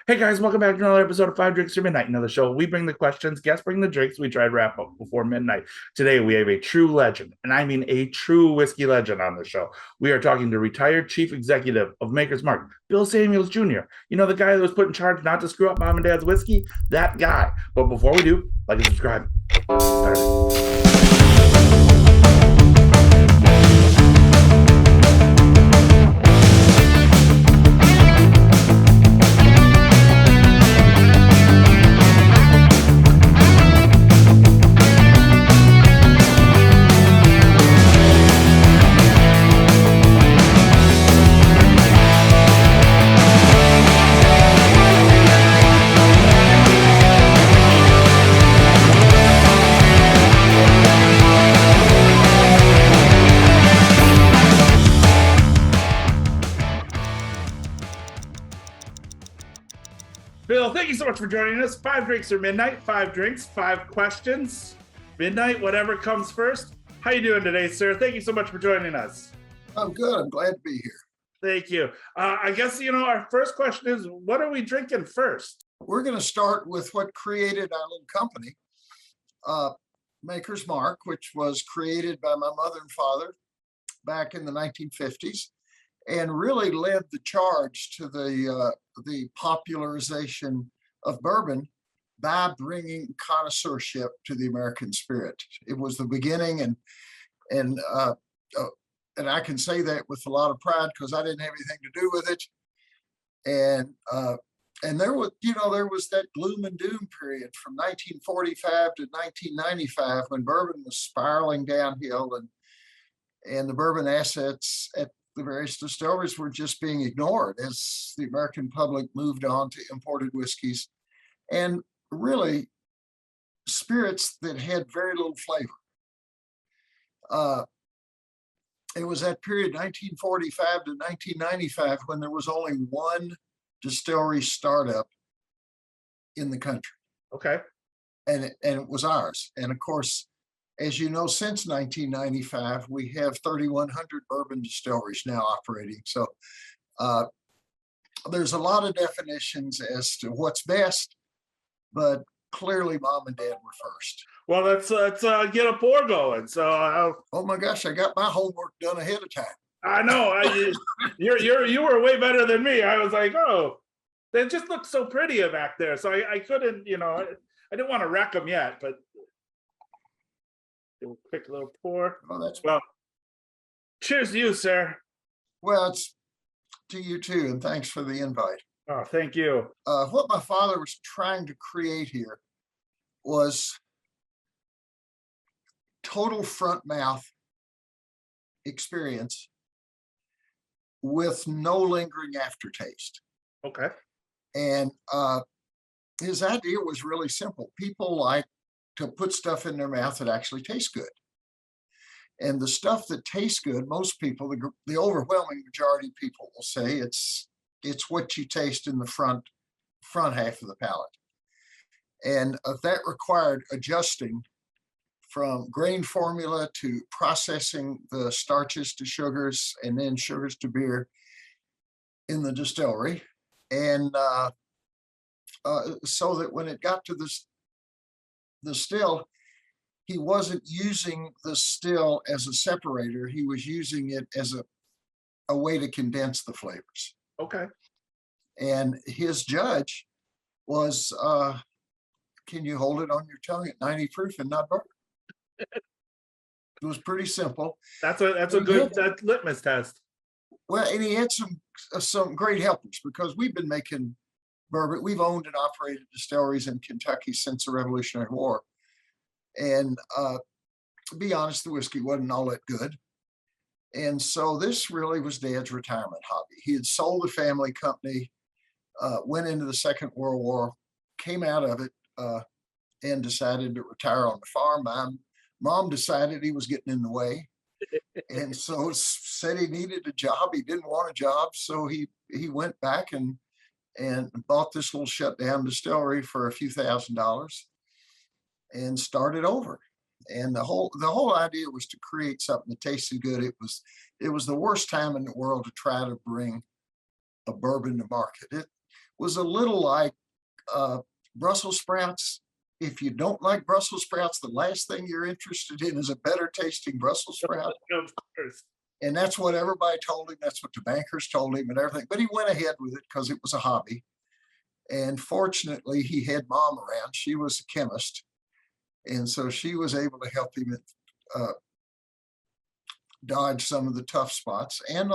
Hey guys, welcome back to another episode of Five Drinks to Midnight. Another show. We bring the questions, guests bring the drinks. We try to wrap up before midnight. Today we have a true legend, and I mean a true whiskey legend on the show. We are talking to retired chief executive of Maker's Mark, Bill Samuels Jr. You know, the guy that was put in charge not to screw up mom and dad's whiskey? That guy. But before we do, like and subscribe. Start. Bill, thank you so much for joining us. Five drinks or midnight, five drinks, five questions, midnight, whatever comes first. How you doing today, sir? Thank you so much for joining us. I'm good. I'm glad to be here. Thank you. I guess, our first question is, what are we drinking first? We're going to start with what created our little company, Maker's Mark, which was created by my mother and father back in the 1950s, and really led the charge to the popularization of bourbon by bringing connoisseurship to the American spirit. It was the beginning, and I can say that with a lot of pride because I didn't have anything to do with it. And there was that gloom and doom period from 1945 to 1995 when bourbon was spiraling downhill, and the bourbon assets at the various distilleries were just being ignored as the American public moved on to imported whiskeys and really spirits that had very little flavor. It was that period, 1945 to 1995, when there was only one distillery startup in the country. Okay. And it was ours. And of course, as you know, since 1995, we have 3,100 bourbon distilleries now operating. So there's a lot of definitions as to what's best, but clearly mom and dad were first. Well, let's get a pour going. So, oh my gosh, I got my homework done ahead of time. I know you were way better than me. I was like, oh, they just look so pretty back there. So I couldn't, I didn't want to wreck them yet, but. Do a quick little pour. Oh, that's well. Cheers to you, sir. Well, it's to you too, and thanks for the invite. Oh, thank you. What my father was trying to create here was total front mouth experience with no lingering aftertaste. Okay. And his idea was really simple. People like to put stuff in their mouth that actually tastes good. And the stuff that tastes good, most people, the overwhelming majority of people will say it's what you taste in the front half of the palate. And that required adjusting from grain formula to processing the starches to sugars and then sugars to beer in the distillery. And so that when it got to the still, he wasn't using the still as a separator. He was using it as a way to condense the flavors. Okay. And his judge was, can you hold it on your tongue at 90 proof and not burn? It was pretty simple. That's a good litmus test. Well, and he had some great helpers because we've been making bourbon. We've owned and operated distilleries in Kentucky since the Revolutionary War. And to be honest, the whiskey wasn't all that good. And so this really was Dad's retirement hobby. He had sold the family company, went into the Second World War, came out of it, and decided to retire on the farm. My mom decided he was getting in the way. And so said he needed a job. He didn't want a job. So he went back and bought this little shutdown distillery for a few $1,000s and started over. And the whole idea was to create something that tasted good. It was the worst time in the world to try to bring a bourbon to market. was a little like Brussels sprouts. If you don't like Brussels sprouts, the last thing you're interested in is a better tasting Brussels sprout. Of course. And that's what everybody told him. That's what the bankers told him and everything. But he went ahead with it because it was a hobby. And fortunately, he had Mom around. She was a chemist. And so she was able to help him dodge some of the tough spots. And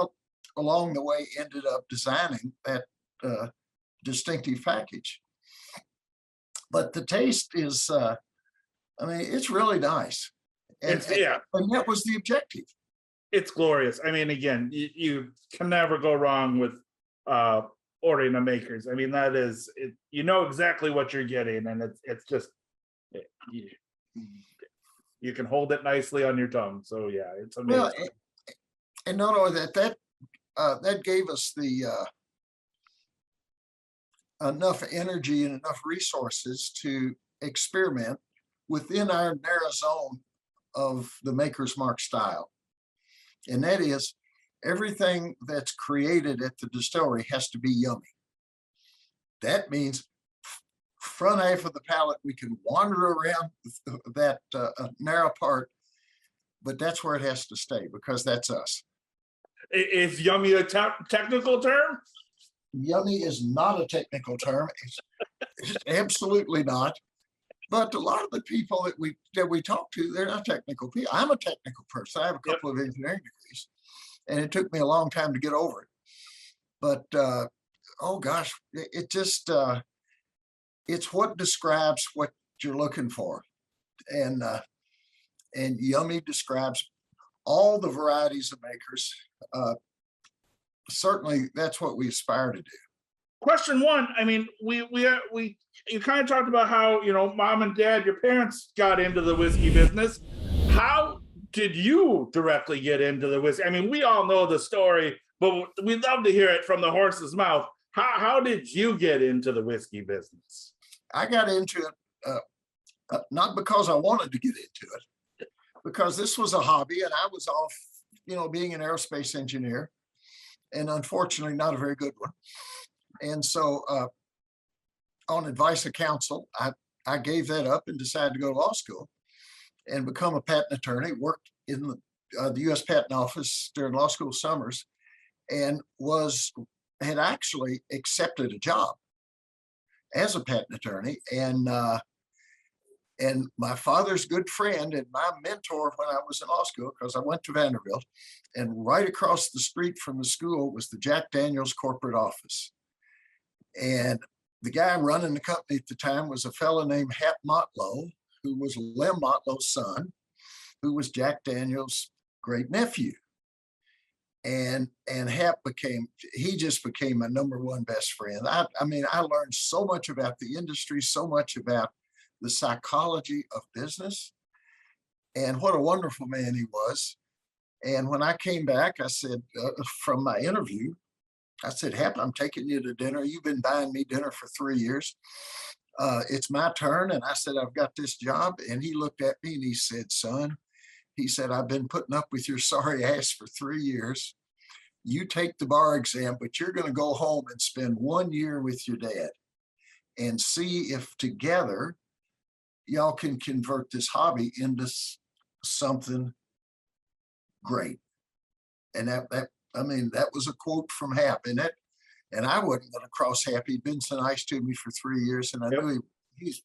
along the way, ended up designing that distinctive package. But the taste is, I mean, it's really nice. And that was the objective. It's glorious. I mean, again, you can never go wrong with ordering a Makers. I mean, that is, you know exactly what you're getting, and it's just, you can hold it nicely on your tongue. So yeah, it's amazing. Well, and not only that, that gave us the enough energy and enough resources to experiment within our narrow zone of the Maker's Mark style. And that is, everything that's created at the distillery has to be yummy. That means front half of the palate, we can wander around that narrow part, but that's where it has to stay because that's us. Is yummy a technical term? Yummy is not a technical term. It's absolutely not. But a lot of the people that we talk to, they're not technical people. I'm a technical person. I have a couple of engineering degrees, and it took me a long time to get over it. But oh gosh, it just it's what describes what you're looking for, and yummy describes all the varieties of Makers. Certainly, that's what we aspire to do. Question one, I mean, you kind of talked about how, you know, Mom and Dad, your parents got into the whiskey business. How did you directly get into the whiskey? I mean, we all know the story, but we'd love to hear it from the horse's mouth. How did you get into the whiskey business? I got into it not because I wanted to get into it, because this was a hobby and I was off, you know, being an aerospace engineer, and unfortunately not a very good one. And so on advice of counsel, I gave that up and decided to go to law school and become a patent attorney, worked in the US Patent Office during law school summers, and had actually accepted a job as a patent attorney. And my father's good friend and my mentor when I was in law school, because I went to Vanderbilt, and right across the street from the school was the Jack Daniels corporate office. And the guy running the company at the time was a fellow named Hap Motlow, who was Lem Motlow's son, who was Jack Daniels' great nephew. And Hap just became my number one best friend. I mean, I learned so much about the industry, so much about the psychology of business, and what a wonderful man he was. And when I came back, I said, from my interview, I said, Hap, I'm taking you to dinner. You've been buying me dinner for 3 years. It's my turn. And I said, I've got this job. And he looked at me and he said, son, he said, I've been putting up with your sorry ass for 3 years. You take the bar exam, but you're going to go home and spend 1 year with your dad and see if together y'all can convert this hobby into something great. And that was a quote from Hap, and I wasn't going to cross Hap. He'd been so nice to me for 3 years, and I knew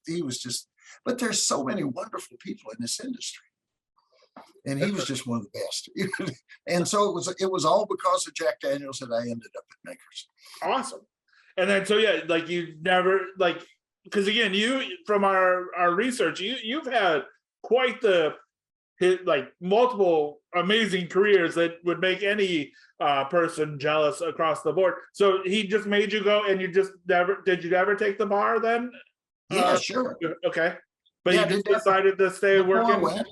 he was just. But there's so many wonderful people in this industry, and he was just one of the best. And so it was all because of Jack Daniels that I ended up at Makers. Awesome. And then so yeah, like you never because again, you from our research, you've had quite the multiple amazing careers that would make any person jealous across the board. So he just made you go, and did you ever take the bar then? Yeah, sure. Okay. But you just decided to stay working? I went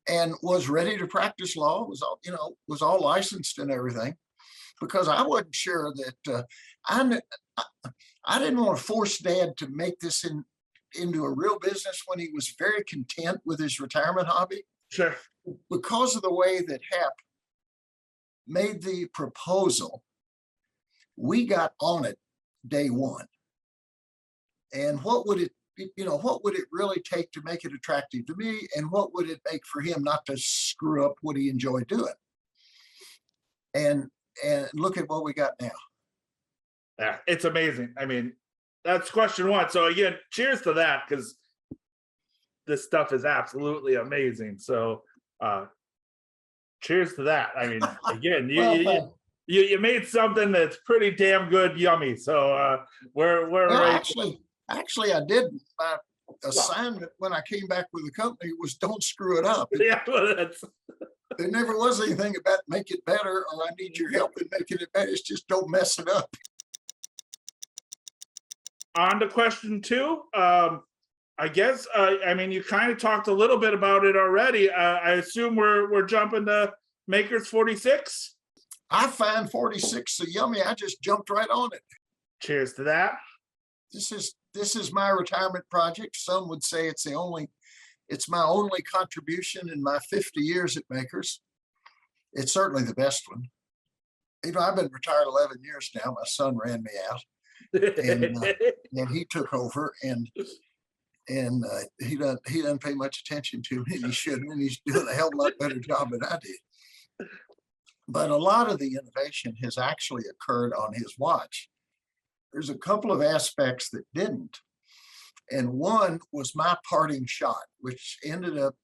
and was ready to practice law, was all licensed and everything, because I wasn't sure that I didn't want to force Dad to make this into a real business when he was very content with his retirement hobby. Sure. Because of the way that Hap made the proposal, we got on it day one. And what would it, what would it really take to make it attractive to me? And what would it make for him not to screw up what he enjoyed doing? And look at what we got now. Yeah, it's amazing. I mean, that's question one. So again, cheers to that, because this stuff is absolutely amazing. So cheers to that. I mean, again, you made something that's pretty damn good, yummy. So we're well, right. Actually, I didn't. My assignment when I came back with the company was don't screw it up. Yeah, well, There never was anything about make it better or I need your help in making it better. It's just don't mess it up. On to question two. I guess I mean, you kind of talked a little bit about it already. I assume we're jumping to Makers 46. I find 46 so yummy. I just jumped right on it. Cheers to that. This is my retirement project. Some would say it's my only contribution in my 50 years at Makers. It's certainly the best one. I've been retired 11 years now. My son ran me out, and he took over, and he doesn't pay much attention to me. He shouldn't, and he's doing a hell of a lot better job than I did. But a lot of the innovation has actually occurred on his watch. There's a couple of aspects that didn't. And one was my parting shot, which ended up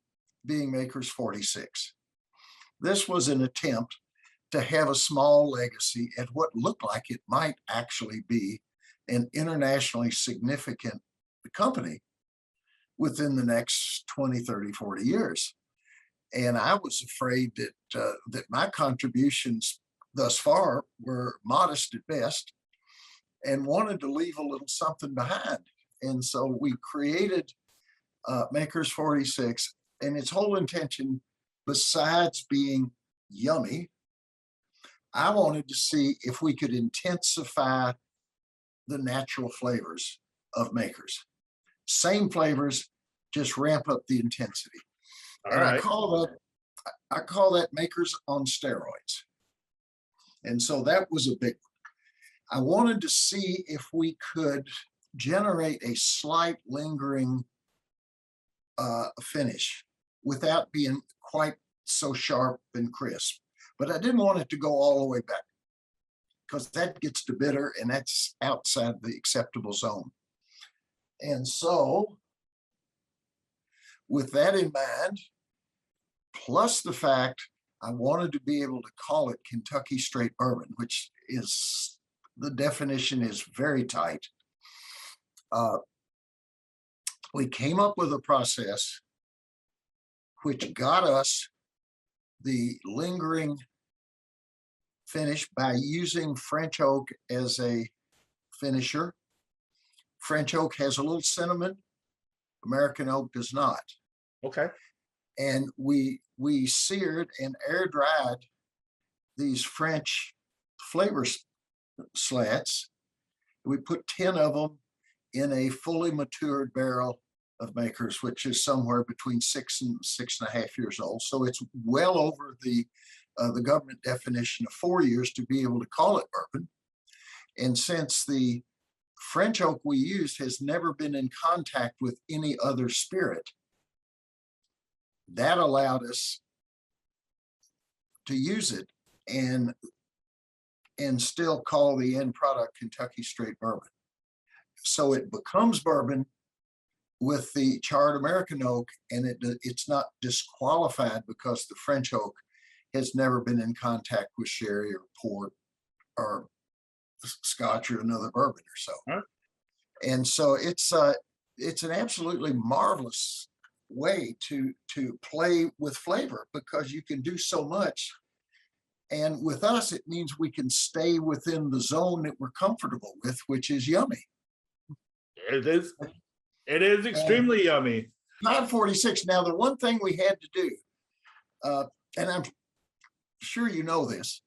being Makers 46. This was an attempt to have a small legacy at what looked like it might actually be an internationally significant company within the next 20, 30, 40 years. And I was afraid that my contributions thus far were modest at best and wanted to leave a little something behind. And so we created Makers 46, and its whole intention, besides being yummy, I wanted to see if we could intensify the natural flavors of Makers. Same flavors, just ramp up the intensity. All and right. I call that Makers on steroids. And so that was a big one. I wanted to see if we could generate a slight lingering finish without being quite so sharp and crisp. But I didn't want it to go all the way back, because that gets to bitter and that's outside the acceptable zone. And so with that in mind, plus the fact I wanted to be able to call it Kentucky straight bourbon, which is, the definition is very tight. We came up with a process which got us the lingering finish by using French oak as a finisher. French oak has a little cinnamon. American oak does not. Okay. And we seared and air dried these French flavor slats. We put 10 of them in a fully matured barrel of Makers, which is somewhere between 6 and 6.5 years old. So it's well over the government definition of 4 years to be able to call it bourbon. And since the French oak we used has never been in contact with any other spirit, that allowed us to use it and still call the end product Kentucky straight bourbon. So it becomes bourbon with the charred American oak, and it's not disqualified because the French oak has never been in contact with sherry or port or Scotch or another bourbon or so. Huh? And so it's an absolutely marvelous way to play with flavor, because you can do so much. And with us, it means we can stay within the zone that we're comfortable with, which is yummy. It is extremely yummy. 946. Now, the one thing we had to do, and I'm sure you know this,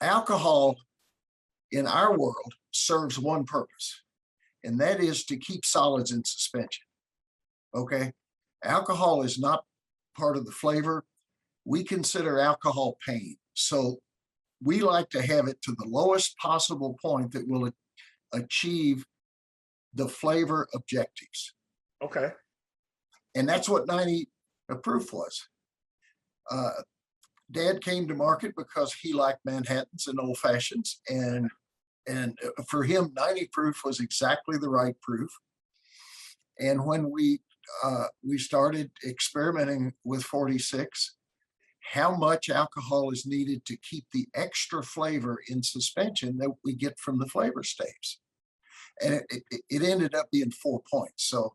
alcohol in our world serves one purpose, and that is to keep solids in suspension. Okay? Alcohol is not part of the flavor. We consider alcohol pain. So we like to have it to the lowest possible point that will achieve the flavor objectives. Okay. And that's what 90 proof was. Dad came to market because he liked Manhattans and old fashions, and for him, 90 proof was exactly the right proof. And when we started experimenting with 46, how much alcohol is needed to keep the extra flavor in suspension that we get from the flavor staves. And it ended up being 4 points. So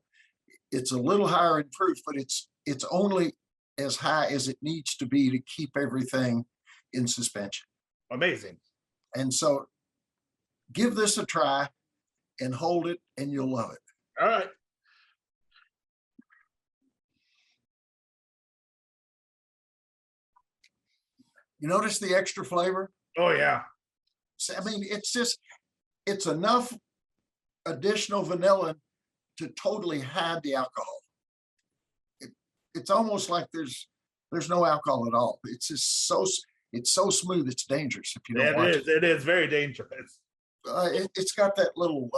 it's a little higher in proof, but it's only as high as it needs to be to keep everything in suspension. Amazing. And so give this a try and hold it, and you'll love it. All right. You notice the extra flavor? Oh yeah. I mean, it's enough additional vanilla to totally hide the alcohol. It's almost like there's no alcohol at all. It's just it's so smooth, it's dangerous if you don't watch it. It is very dangerous. It's got that little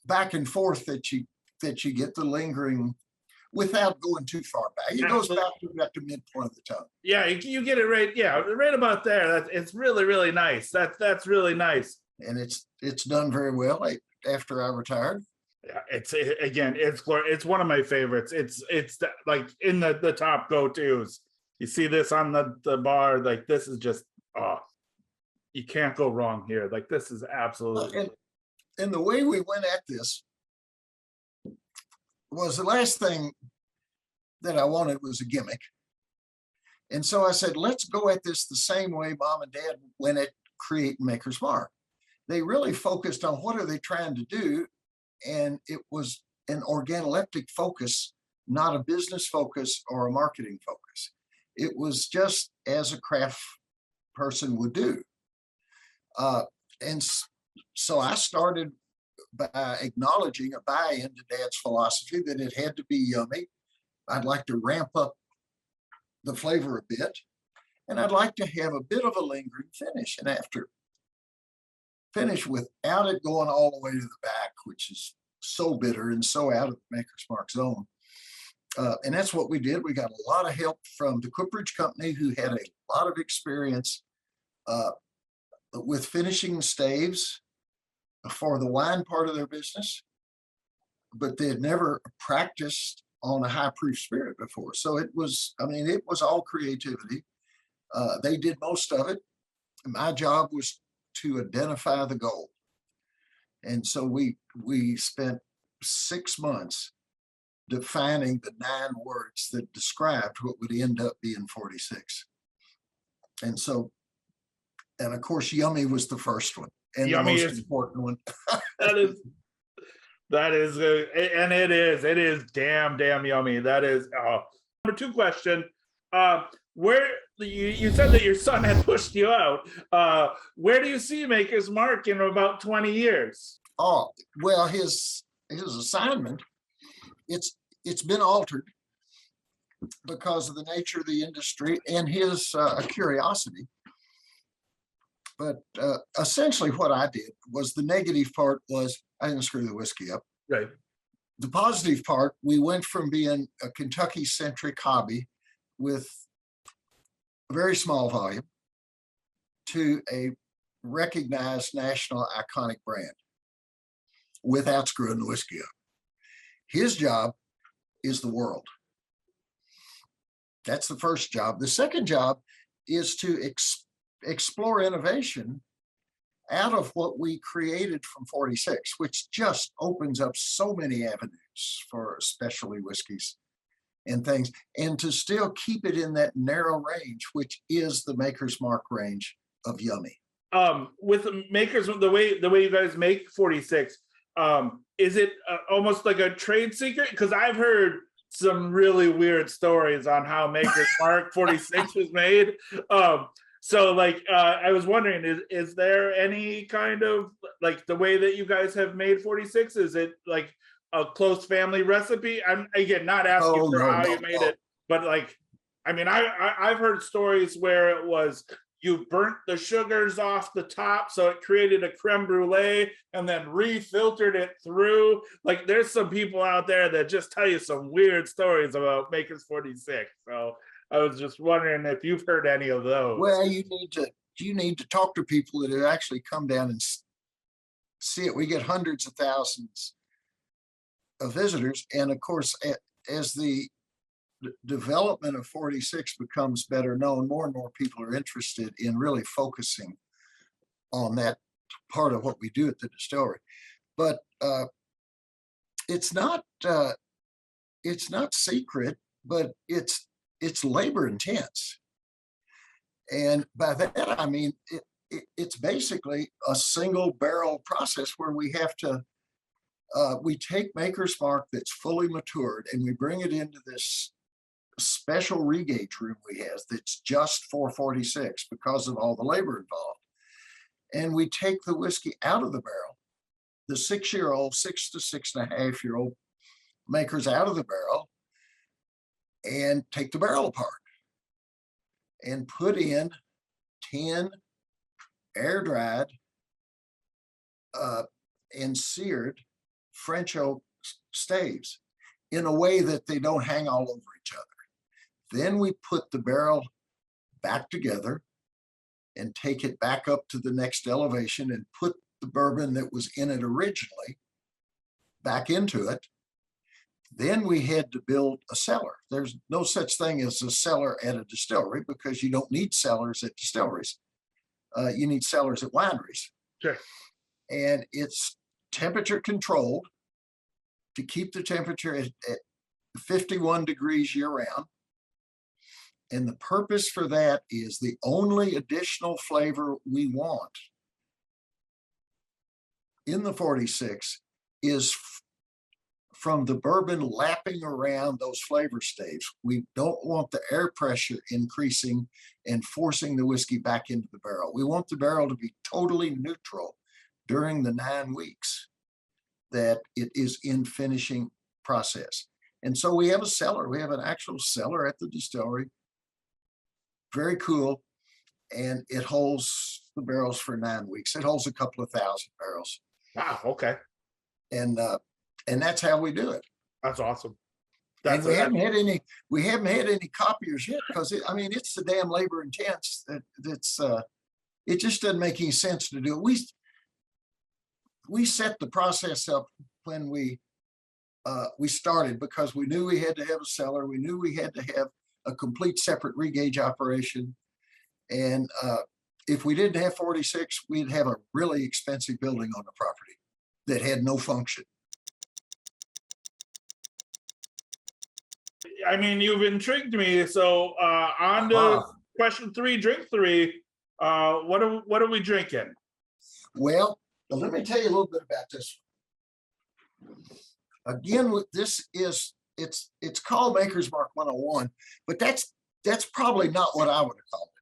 back and forth that you get, the lingering, without going too far back. It goes back to about the midpoint of the tongue. Yeah, you get it right. Yeah, right about there. It's really, really nice. That's really nice. And it's done very well after I retired. Yeah, it's one of my favorites. It's like in the top go-tos. You see this on the bar, like this is just you can't go wrong here. Like this is absolutely. And the way we went at this was, the last thing that I wanted was a gimmick. And so I said, let's go at this the same way Mom and Dad went at creating Maker's Mark. They really focused on what are they trying to do. And it was an organoleptic focus, not a business focus or a marketing focus. It was just as a craft person would do. And so I started by acknowledging a buy-in to Dad's philosophy that it had to be yummy. I'd like to ramp up the flavor a bit, and I'd like to have a bit of a lingering finish. And after finish without it going all the way to the back, which is so bitter and so out of the Maker's Mark zone. And that's what we did. We got a lot of help from the Cooperage Company, who had a lot of experience with finishing staves for the wine part of their business, but they had never practiced on a high proof spirit before. So it was all creativity. They did most of it. My job was to identify the goal. And so we spent 6 months defining the 9 words that described what would end up being 46. And of course, yummy was the first one, and yummy the most important one. that is, and it is damn yummy. That is number 2 question. Where you said that your son had pushed you out. Where do you see Maker's Mark in about 20 years? Oh, well, his assignment, it's been altered because of the nature of the industry and his curiosity. But essentially what I did was, the negative part was I didn't screw the whiskey up. Right. The positive part, we went from being a Kentucky-centric hobby with a very small volume to a recognized national iconic brand without screwing the whiskey up. His job is the world. That's the first job. The second job is to explore innovation out of what we created from 46, which just opens up so many avenues for specialty whiskeys and things, and to still keep it in that narrow range, which is the Maker's Mark range of yummy. With Maker's, the way you guys make 46, is it almost like a trade secret? Because I've heard some really weird stories on how Maker's Mark 46 was made. So like, I was wondering, is there any kind of, like, the way that you guys have made 46, is it like a close family recipe? I'm, again, not asking how you made it, but like, I mean, I've heard stories where it was you burnt the sugars off the top, so it created a creme brulee, and then refiltered it through. Like, there's some people out there that just tell you some weird stories about Maker's 46. So I was just wondering if you've heard any of those. Well, you need to talk to people that have actually come down and see it. We get hundreds of thousands of visitors, and of course, as the development of 46 becomes better known, more and more people are interested in really focusing on that part of what we do at the distillery. But it's not secret, but it's labor intense. And by that, I mean, it's basically a single barrel process where we have to, we take Maker's Mark that's fully matured and we bring it into this special regauge room we have that's just for 46 because of all the labor involved. And we take the whiskey out of the barrel, the 6-year-old, 6 to 6.5-year-old Makers out of the barrel, and take the barrel apart and put in 10 air dried and seared French oak staves in a way that they don't hang all over each other. Then we put the barrel back together and take it back up to the next elevation and put the bourbon that was in it originally back into it. Then we had to build a cellar. There's no such thing as a cellar at a distillery because you don't need cellars at distilleries. You need cellars at wineries. Sure. And it's temperature controlled to keep the temperature at 51 degrees year round. And the purpose for that is the only additional flavor we want in the 46 is from the bourbon lapping around those flavor staves. We don't want the air pressure increasing and forcing the whiskey back into the barrel. We want the barrel to be totally neutral during the 9 weeks that it is in finishing process. And so we have a cellar. We have an actual cellar at the distillery. Very cool. And it holds the barrels for 9 weeks. It holds a couple of thousand barrels. Wow. Okay. And that's how we do it. That's awesome. And we haven't had any copiers yet because it's the damn labor intense that it just doesn't make any sense to do it. We set the process up when we started because we knew we had to have a cellar. We knew we had to have a complete separate regauge operation. And if we didn't have 46, we'd have a really expensive building on the property that had no function. I mean, you've intrigued me. So on to question 3, drink 3. What are we drinking? Well, let me tell you a little bit about this. Again, it's called Maker's Mark 101, but that's probably not what I would have called it.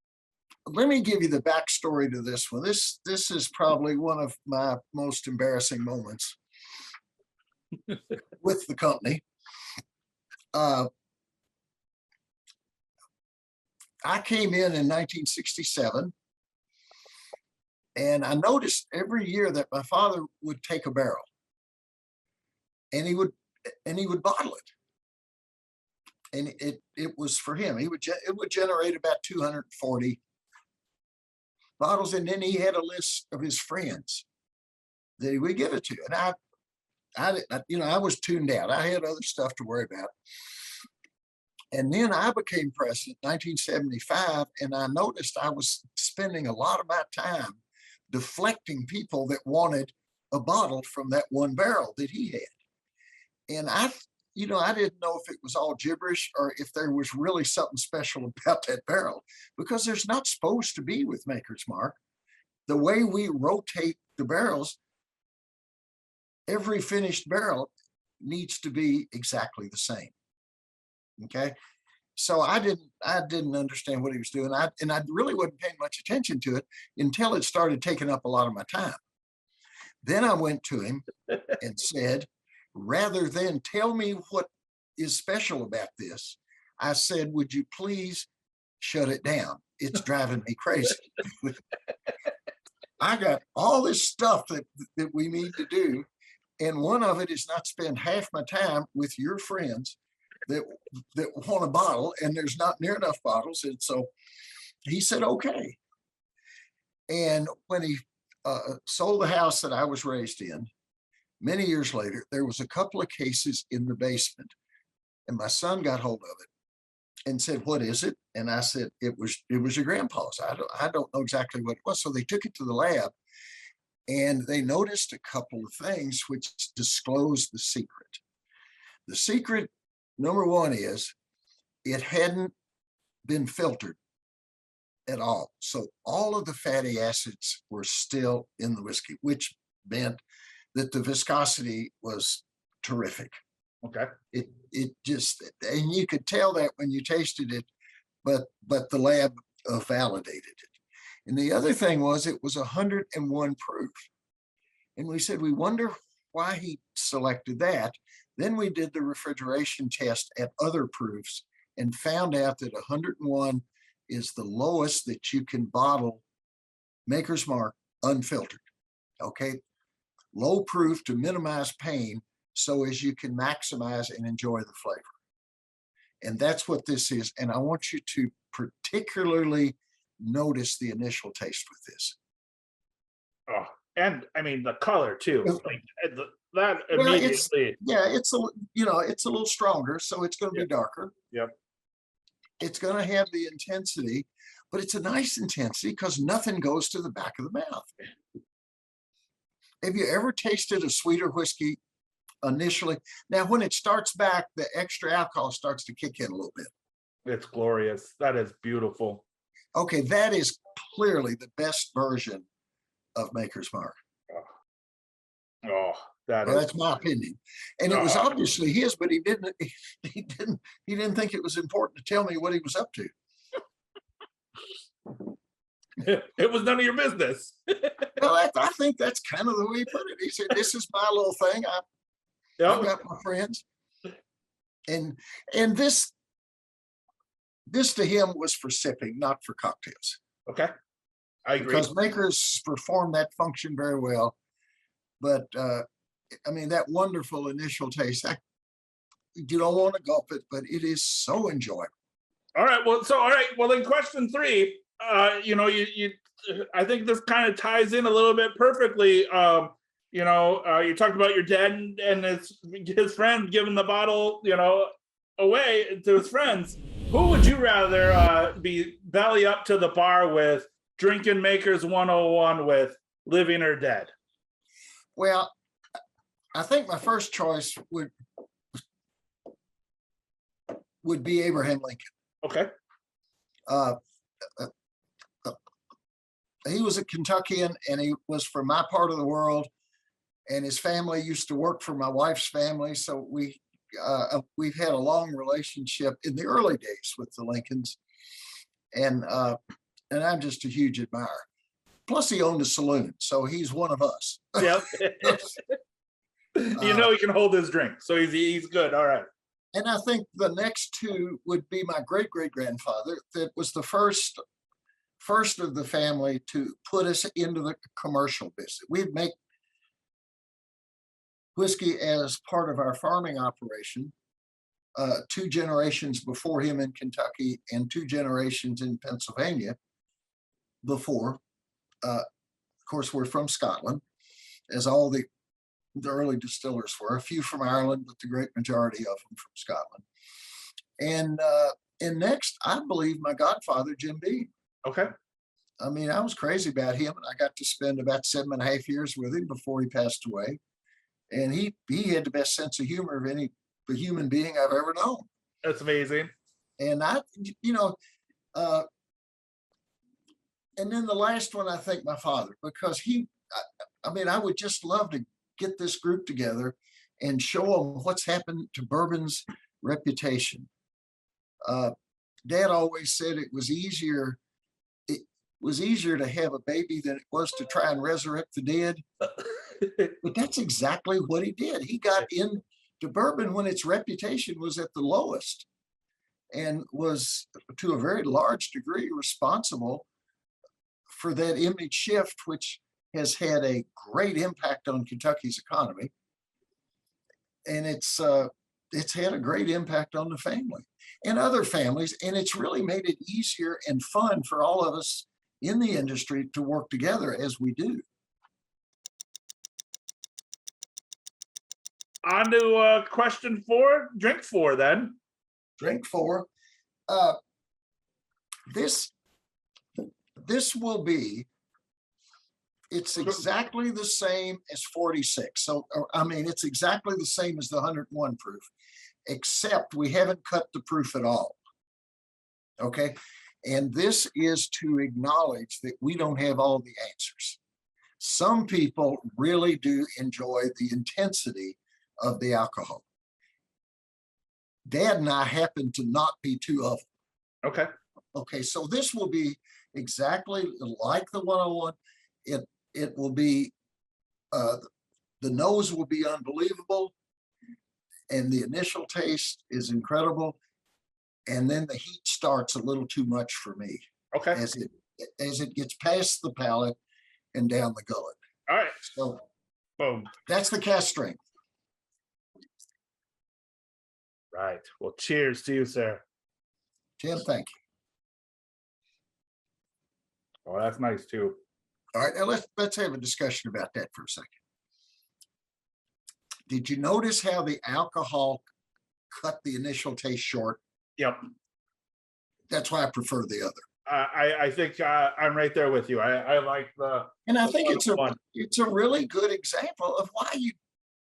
Let me give you the backstory to this one. This is probably one of my most embarrassing moments with the company. I came in 1967, and I noticed every year that my father would take a barrel, and he would bottle it. And it was for him. It would generate about 240 bottles, and then he had a list of his friends that he would give it to. And I was tuned out. I had other stuff to worry about. And then I became president in 1975, and I noticed I was spending a lot of my time deflecting people that wanted a bottle from that one barrel that he had. And I didn't know if it was all gibberish or if there was really something special about that barrel, because there's not supposed to be with Maker's Mark. The way we rotate the barrels, every finished barrel needs to be exactly the same. Okay. So I didn't understand what he was doing. I really wasn't paying much attention to it until it started taking up a lot of my time. Then I went to him and said, rather than tell me what is special about this, I said, would you please shut it down. It's driving me crazy. I got all this stuff that we need to do. And one of it is not spend half my time with your friends that want a bottle, and there's not near enough bottles. And so he said, okay. And when he sold the house that I was raised in, many years later, there was a couple of cases in the basement, and my son got hold of it and said, what is it? And I said, it was your grandpa's. I don't know exactly what it was. So they took it to the lab, and they noticed a couple of things which disclosed the secret. The secret, number one, is it hadn't been filtered at all. So all of the fatty acids were still in the whiskey, which meant that the viscosity was terrific. Okay. It just, and you could tell that when you tasted it, but the lab validated it. And the other thing was it was 101 proof. And we said, we wonder why he selected that. Then we did the refrigeration test at other proofs and found out that 101 is the lowest that you can bottle Maker's Mark unfiltered. Okay. Low proof to minimize pain so as you can maximize and enjoy the flavor. And that's what this is. And I want you to particularly notice the initial taste with this. Oh, and I mean the color too. Like that Well, immediately. it's a little stronger, so it's going to be darker. Yep. It's going to have the intensity, but it's a nice intensity because nothing goes to the back of the mouth. Have you ever tasted a sweeter whiskey initially? Now, when it starts back, the extra alcohol starts to kick in a little bit. It's glorious. That is beautiful. Okay, that is clearly the best version of Maker's Mark. Oh, that's my opinion. And it was obviously his, but he didn't think it was important to tell me what he was up to. It was none of your business. Well, I think that's kind of the way he put it. He said, this is my little thing. I've got my friends. And this to him was for sipping, not for cocktails. Okay. I agree. Because Makers perform that function very well. But I mean, that wonderful initial taste, you don't want to gulp it, but it is so enjoyable. All right. Well, then question 3, I think this kind of ties in a little bit perfectly. You talked about your dad and his friend giving the bottle, away to his friends. Who would you rather be belly up to the bar with, drinking Maker's 101 with, living or dead? Well, I think my first choice would be Abraham Lincoln. Okay. He was a Kentuckian, and he was from my part of the world, and his family used to work for my wife's family. So we've had a long relationship in the early days with the Lincolns, and I'm just a huge admirer. Plus, he owned a saloon, so he's one of us. Yep. He can hold his drink, so he's good. All right. And I think the next two would be my great-great-grandfather. That was the first of the family to put us into the commercial business. We'd make whiskey as part of our farming operation, 2 generations before him in Kentucky and 2 generations in Pennsylvania before. Of course, we're from Scotland, as all the early distillers were, a few from Ireland, but the great majority of them from Scotland. And next, I believe my godfather, Jim Beam. Okay. I mean, I was crazy about him, and I got to spend about 7.5 years with him before he passed away. And he had the best sense of humor of any human being I've ever known. That's amazing. And and then the last one, I think my father, because I would just love to get this group together and show them what's happened to bourbon's reputation. Dad always said it was easier to have a baby than it was to try and resurrect the dead. But that's exactly what he did. He got into bourbon when its reputation was at the lowest. and was to a very large degree responsible for that image shift, which has had a great impact on Kentucky's economy. And it's had a great impact on the family and other families. And it's really made it easier and fun for all of us in the industry to work together as we do. On to question 4, drink 4 then. Drink 4. This will be, it's exactly the same as 46. So, I mean, it's exactly the same as the 101 proof, except we haven't cut the proof at all. Okay. And this is to acknowledge that we don't have all the answers. Some people really do enjoy the intensity of the alcohol. Dad and I happen to not be two of them. Okay. Okay, so this will be exactly like the 101. It will be, the nose will be unbelievable, and the initial taste is incredible, and then the heat starts a little too much for me. Okay. As it gets past the palate and down the gullet. All right. So boom. That's the cast strength. Right. Well, cheers to you, sir. Tim, thank you. Oh, that's nice too. All right, now let's have a discussion about that for a second. Did you notice how the alcohol cut the initial taste short? Yep. That's why I prefer the other. I think I'm right there with you. I like the. And I think one. it's a really good example of why you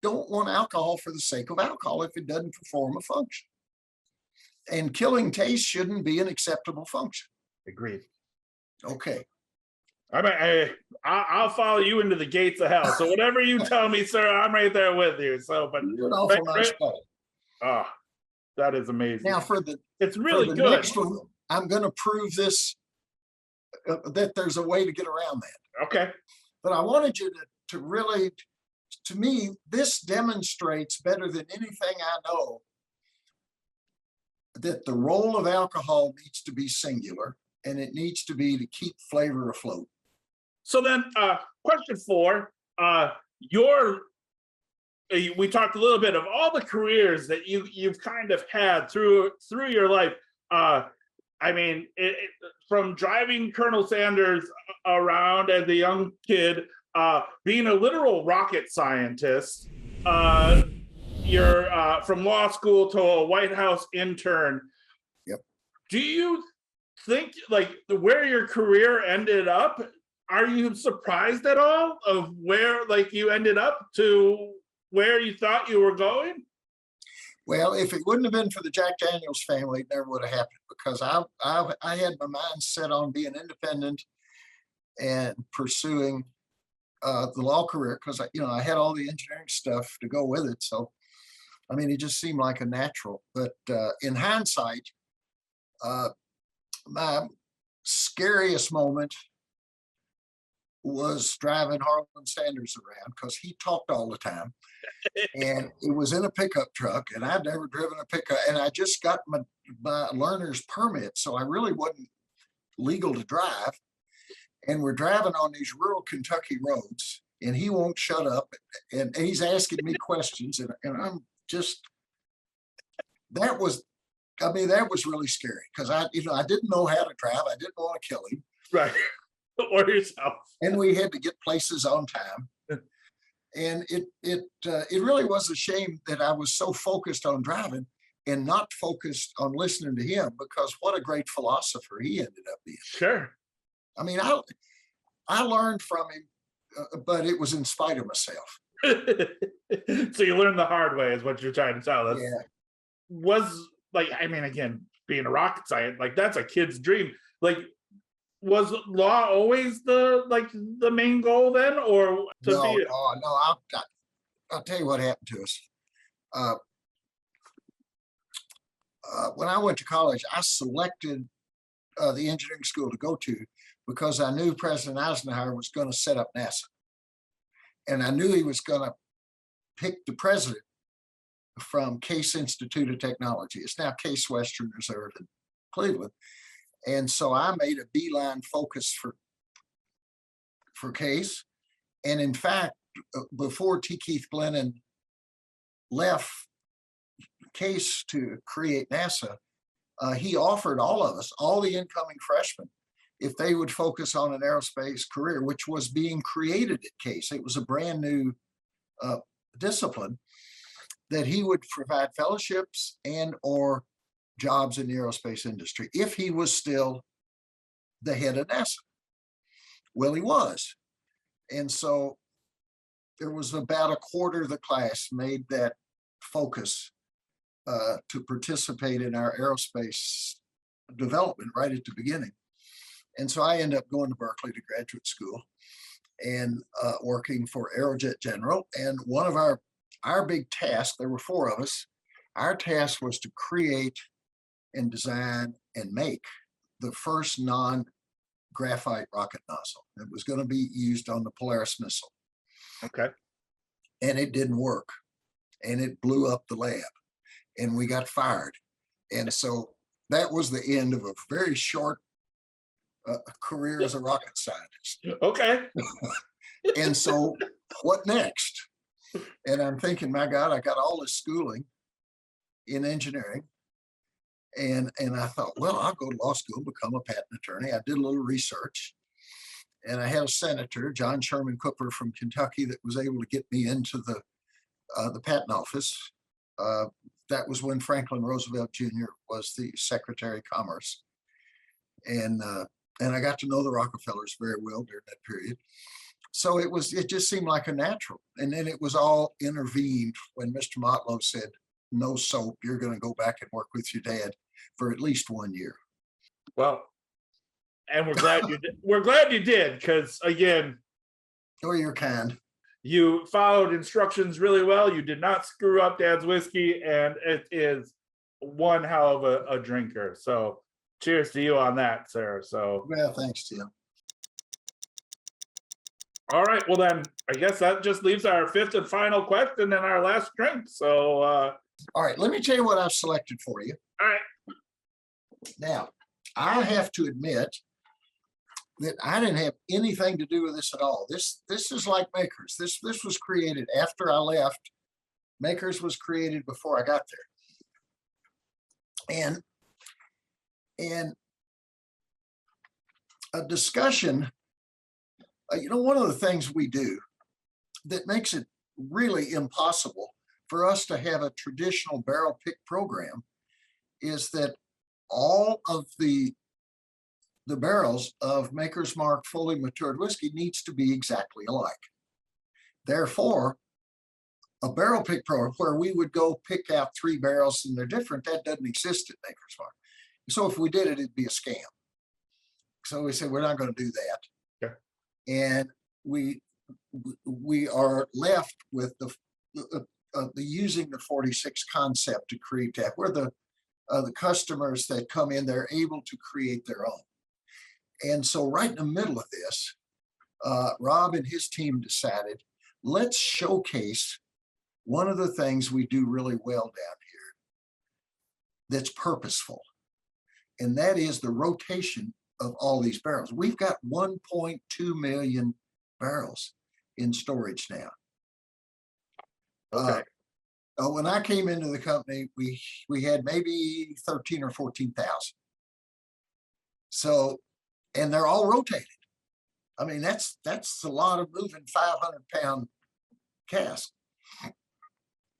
don't want alcohol for the sake of alcohol if it doesn't perform a function. And killing taste shouldn't be an acceptable function. Agreed. Okay. I mean, I'll follow you into the gates of hell. So whatever you tell me, sir, I'm right there with you. So, but you're an awful nice guy. Oh, that is amazing. Now it's really for the good. Next one, I'm going to prove this that there's a way to get around that. Okay. But I wanted you to really, to me, this demonstrates better than anything I know that the role of alcohol needs to be singular, and it needs to be to keep flavor afloat. So then, question 4, we talked a little bit of all the careers that you've kind of had through your life. I mean, from driving Colonel Sanders around as a young kid, being a literal rocket scientist, you're from law school to a White House intern. Yep. Do you think, like, where your career ended up, are you surprised at all of where, like, you ended up to where you thought you were going? Well, if it wouldn't have been for the Jack Daniels family, it never would have happened, because I had my mind set on being independent and pursuing the law career, because I had all the engineering stuff to go with it. So, I mean, it just seemed like a natural. But in hindsight, my scariest moment was driving Harlan Sanders around, because he talked all the time. And it was in a pickup truck, and I'd never driven a pickup, and I just got my learner's permit, so I really wasn't legal to drive. And we're driving on these rural Kentucky roads, and he won't shut up, and he's asking me questions, and I'm just, that was really scary, because I didn't know how to drive. I didn't want to kill him. Right. Or yourself. And we had to get places on time. And it really was a shame that I was so focused on driving and not focused on listening to him, because what a great philosopher he ended up being. Sure. I mean, I learned from him, but it was in spite of myself. So you learned the hard way is what you're trying to tell us. Yeah. Was, like, I mean, again, being a rocket scientist, like, that's a kid's dream. Like, was law always the main goal then, or No, I'll tell you what happened to us. When I went to college, I selected the engineering school to go to because I knew President Eisenhower was going to set up NASA, and I knew he was going to pick the president from Case Institute of Technology. It's now Case Western Reserve in Cleveland. And so I made a beeline focus for Case. And in fact, before T. Keith Glennon left Case to create NASA, he offered all of us, all the incoming freshmen, if they would focus on an aerospace career, which was being created at Case. It was a brand new discipline, that he would provide fellowships and or jobs in the aerospace industry if he was still the head of NASA. Well, he was. And so there was about a quarter of the class made that focus to participate in our aerospace development right at the beginning. And so I ended up going to Berkeley to graduate school and working for Aerojet General. And one of our big tasks, there were 4 of us, our task was to create and design and make the first non-graphite rocket nozzle. It was going to be used on the Polaris missile. Okay. And it didn't work. And it blew up the lab. And we got fired. And so that was the end of a very short career as a rocket scientist. Okay. And so what next? And I'm thinking, my God, I got all this schooling in engineering. And I thought, well, I'll go to law school, become a patent attorney. I did a little research. And I had a senator, John Sherman Cooper from Kentucky, that was able to get me into the patent office. That was when Franklin Roosevelt Jr. was the Secretary of Commerce. And I got to know the Rockefellers very well during that period. So it just seemed like a natural. And then it was all intervened when Mr. Motlow said, no soap, you're going to go back and work with your dad for at least 1 year. Well, and we're glad you did. We're glad you did, because again, Oh, you're kind. you followed instructions really well. You did not screw up Dad's whiskey, and it is one hell of a drinker. So cheers to you on that, sir. So Well, thanks, Tim. all right, well then I guess that just leaves our 5th and final question and our last drink. So All right, let me tell you what I've selected for you. all right. Now, I have to admit that I didn't have anything to do with this at all. This is like Makers. This was created after I left. Makers was created before I got there. And a discussion, one of the things we do that makes it really impossible for us to have a traditional barrel pick program is that all of the barrels of Maker's Mark fully matured whiskey needs to be exactly alike. Therefore, a barrel pick program where we would go pick out 3 barrels and they're different, that doesn't exist at Maker's Mark. So if we did it, it'd be a scam. So we said, we're not going to do that. Okay. And we are left with the using the 46 concept to create that, where the customers that come in, they're able to create their own. And so right in the middle of this, Rob and his team decided, let's showcase one of the things we do really well down here that's purposeful. And that is the rotation of all these barrels. We've got 1.2 million barrels in storage now. Okay. When I came into the company, we had maybe 13 or 14,000. So, and they're all rotated. I mean, that's a lot of moving 500-pound casks.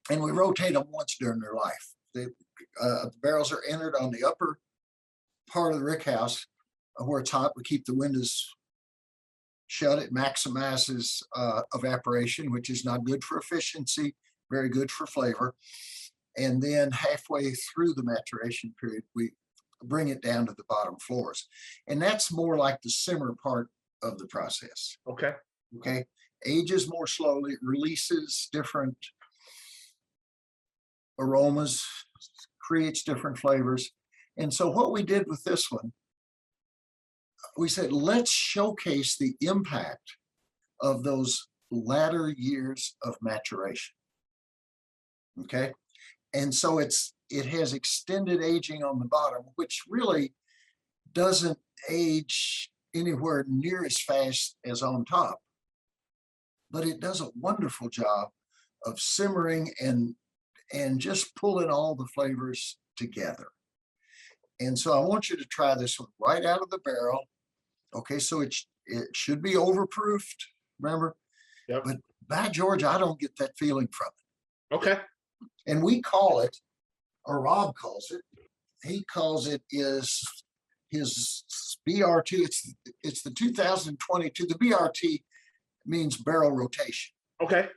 And we rotate them once during their life. The barrels are entered on the upper part of the rick house where it's hot. We keep the windows shut. It maximizes evaporation, which is not good for efficiency, very good for flavor. And then halfway through the maturation period, we bring it down to the bottom floors. And that's more like the simmer part of the process. Okay. Okay. Ages more slowly, releases different aromas, creates different flavors. And so what we did with this one, we said, let's showcase the impact of those latter years of maturation. Okay. And so it has extended aging on the bottom, which really doesn't age anywhere near as fast as on top. But it does a wonderful job of simmering and just pulling all the flavors together. And so I want you to try this one right out of the barrel. Okay, so it should be overproofed, remember? Yep. But by George, I don't get that feeling from it. Okay. And we call it, or Rob calls it, he calls it is his BR2. It's the 2022. The BRT means barrel rotation. Okay.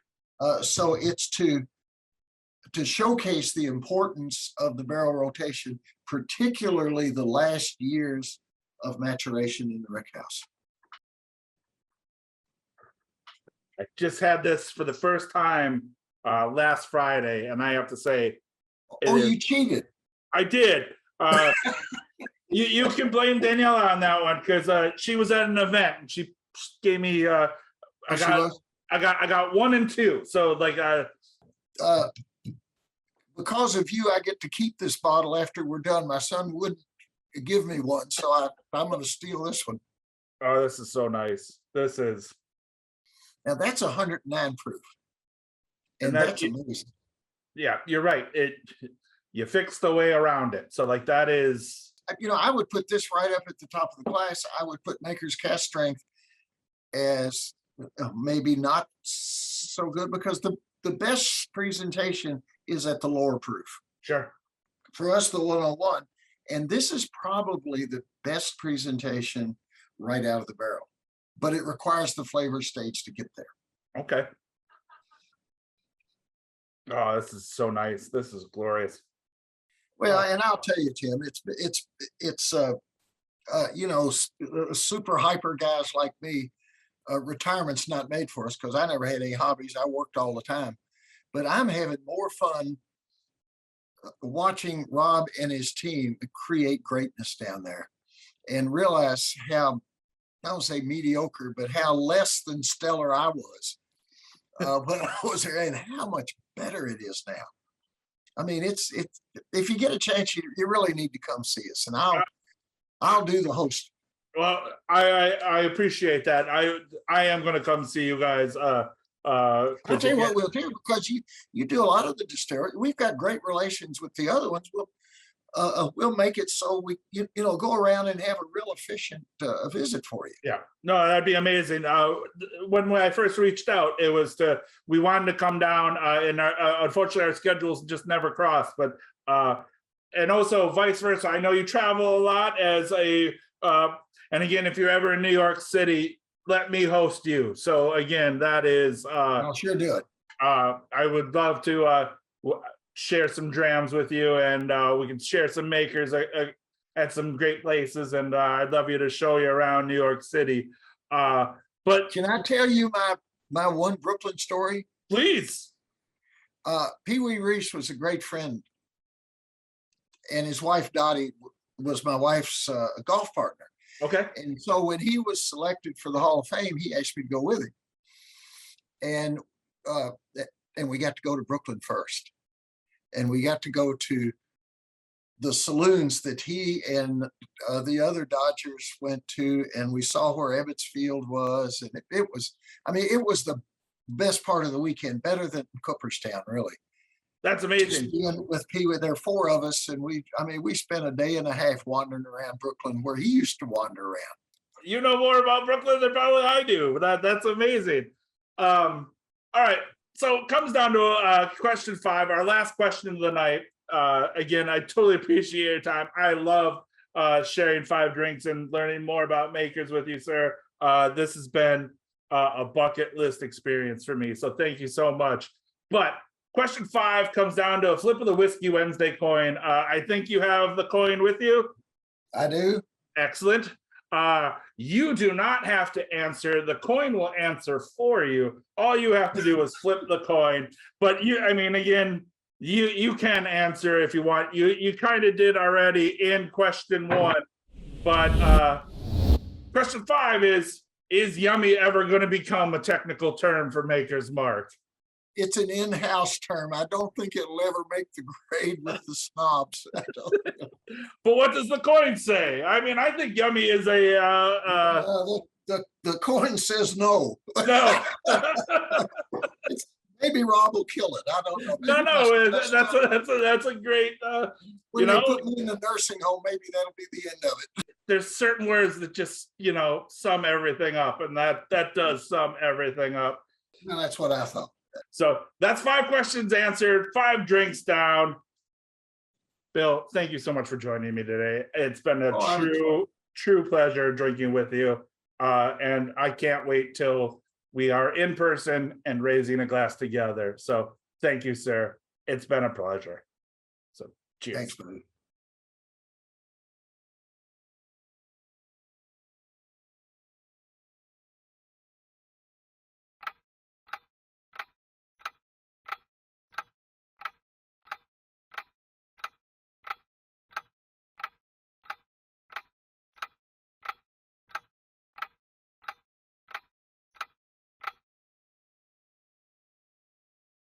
So it's to showcase the importance of the barrel rotation, particularly the last years of maturation in the rick house. I just had this for the first time last Friday, and I have to say, You cheated. I did. You can blame Daniela on that one because she was at an event and she gave me. I got 1 and 2. So like, because of you, I get to keep this bottle after we're done. My son wouldn't give me one, so I'm going to steal this one. Oh, this is so nice. This is. Now that's 109 proof, and that's amazing. Yeah, you're right. You fix the way around it. So like that is. I would put this right up at the top of the class. I would put Maker's Cast Strength as maybe not so good because the best presentation is at the lower proof. Sure. For us, the 101. And this is probably the best presentation right out of the barrel, but it requires the flavor stage to get there. Okay. Oh, this is so nice. This is glorious. Well, and I'll tell you, Tim, it's super hyper guys like me. Retirement's not made for us because I never had any hobbies. I worked all the time, but I'm having more fun watching Rob and his team create greatness down there and realize how, I don't say mediocre, but how less than stellar I was when I was there and how much better it is now. I mean, it's if you get a chance, you really need to come see us, and I'll do the host. Well, I appreciate that. I am going to come see you guys. I'll tell you what we'll do, because you do a lot of the distillery. We've got great relations with the other ones. We'll make it so we go around and have a real efficient visit for you. Yeah, no, that'd be amazing. When I first reached out, it was we wanted to come down, and unfortunately our schedules just never crossed. But and also vice versa. I know you travel a lot as a, and again, if you're ever in New York City, let me host you. So again, that is. I'll sure do it. I would love to share some drams with you, and we can share some makers at some great places. And I'd love you to show you around New York City. But can I tell you my one Brooklyn story? Please. Pee Wee Reese was a great friend, and his wife Dottie was my wife's golf partner. Okay. And so when he was selected for the Hall of Fame, he asked me to go with him, and we got to go to Brooklyn first. And we got to go to the saloons that he and the other Dodgers went to, and we saw where Ebbets Field was, and it was the best part of the weekend, better than Cooperstown, really. That's amazing. With Pee Wee, there are 4 of us, and we spent a day and a half wandering around Brooklyn where he used to wander around. You know more about Brooklyn than probably I do. That's amazing. All right. So it comes down to question 5, our last question of the night. Again, I totally appreciate your time. I love sharing 5 drinks and learning more about makers with you, sir. This has been a bucket list experience for me. So thank you so much. But question 5 comes down to a flip of the Whiskey Wednesday coin. I think you have the coin with you. I do. Excellent. You do not have to answer. The coin will answer for you. All you have to do is flip the coin. But again, you can answer if you want. You kind of did already in question 1. But question 5 is yummy ever going to become a technical term for Maker's Mark? It's an in-house term. I don't think it'll ever make the grade with the snobs. I don't know. But what does the coin say? I mean, I think yummy is a The coin says no. no. Maybe Rob will kill it. I don't know. No, Maybe no, that's not- that's a great when you they know, put me in a nursing home, maybe that'll be the end of it. there's certain words that just, sum everything up, and that does sum everything up. No, that's what I thought. So that's 5 questions answered, 5 drinks down. Bill, thank you so much for joining me today. It's been a true pleasure drinking with you. And I can't wait till we are in person and raising a glass together. So thank you, sir. It's been a pleasure. So cheers. Thanks, buddy.